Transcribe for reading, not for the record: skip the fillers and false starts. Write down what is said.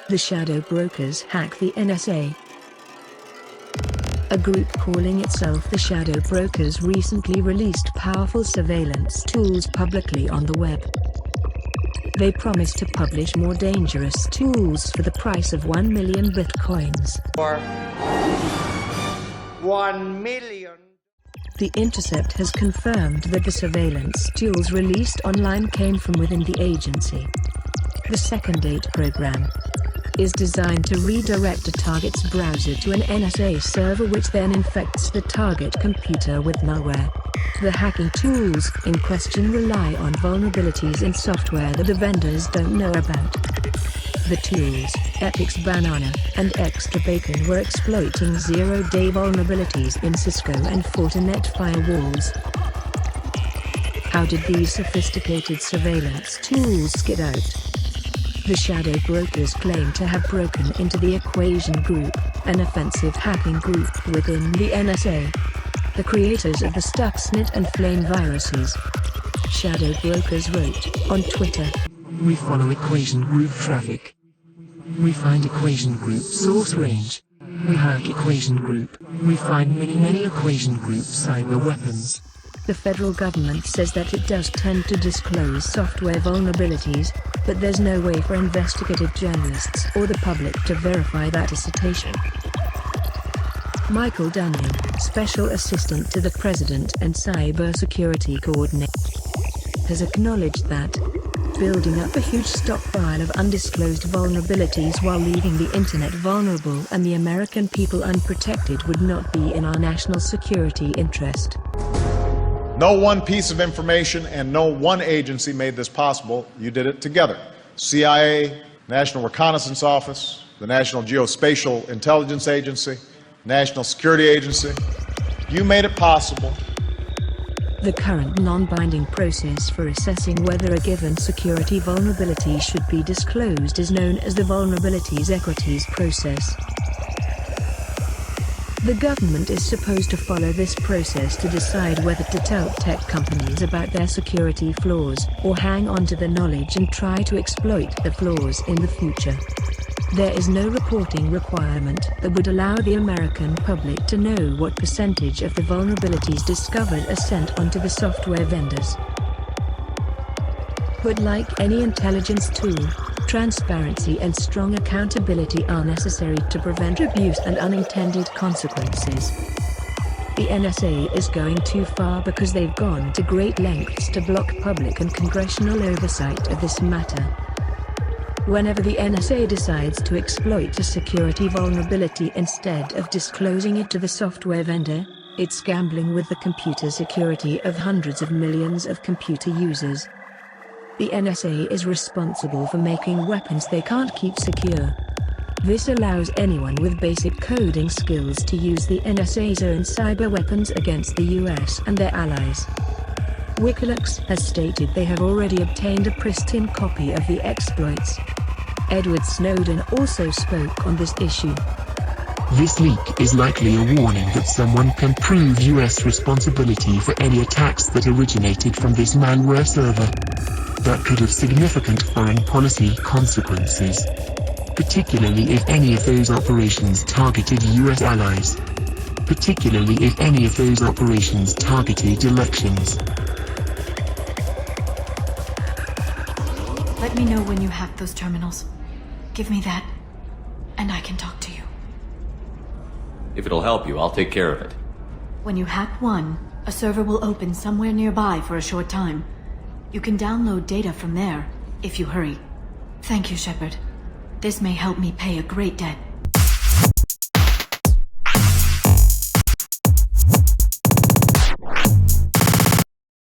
The shadow brokers hack the NSA. A group calling itself the Shadow Brokers recently released powerful surveillance tools publicly on the web. They promise to publish more dangerous tools for the price of 1 million bitcoins. For 1 million. The Intercept has confirmed that the surveillance tools released online came from within the agency. The Second 8 program is designed to redirect a target's browser to an NSA server, which then infects the target computer with malware. The hacking tools in question rely on vulnerabilities in software that the vendors don't know about. The tools, Epic's Banana and Extra Bacon, were exploiting zero-day vulnerabilities in Cisco and Fortinet firewalls. How did these sophisticated surveillance tools get out? The Shadow Brokers claim to have broken into the Equation Group, an offensive hacking group within the NSA. The creators of the Stuxnet and Flame viruses. Shadow Brokers wrote on Twitter, "We follow Equation Group traffic. We find Equation Group source range. We hack Equation Group. We find many Equation Group cyber weapons." The federal government says that it does tend to disclose software vulnerabilities, but there's no way for investigative journalists or the public to verify that assertion. Michael Dunning, Special Assistant to the President and Cybersecurity Coordinator, has acknowledged that building up a huge stockpile of undisclosed vulnerabilities while leaving the internet vulnerable and the American people unprotected would not be in our national security interest. No one piece of information and no one agency made this possible. You did it together. CIA, National Reconnaissance Office, the National Geospatial Intelligence Agency, National Security Agency. You made it possible. The current non-binding process for assessing whether a given security vulnerability should be disclosed is known as the Vulnerabilities Equities process. The government is supposed to follow this process to decide whether to tell tech companies about their security flaws, or hang on to the knowledge and try to exploit the flaws in the future. There is no reporting requirement that would allow the American public to know what percentage of the vulnerabilities discovered are sent onto the software vendors. But like any intelligence tool, transparency and strong accountability are necessary to prevent abuse and unintended consequences. The NSA is going too far because they've gone to great lengths to block public and congressional oversight of this matter. Whenever the NSA decides to exploit a security vulnerability instead of disclosing it to the software vendor, it's gambling with the computer security of hundreds of millions of computer users. The NSA is responsible for making weapons they can't keep secure. This allows anyone with basic coding skills to use the NSA's own cyber weapons against the US and their allies. WikiLeaks has stated they have already obtained a pristine copy of the exploits. Edward Snowden also spoke on this issue. This leak is likely a warning that someone can prove US responsibility for any attacks that originated from this malware server. That could have significant foreign policy consequences, particularly if any of those operations targeted US allies. Particularly if any of those operations targeted elections. Let me know when you hack those terminals. Give me that, and I can talk to you. If it'll help you, I'll take care of it. When you hack one, a server will open somewhere nearby for a short time. You can download data from there, if you hurry. Thank you, Shepard. This may help me pay a great debt.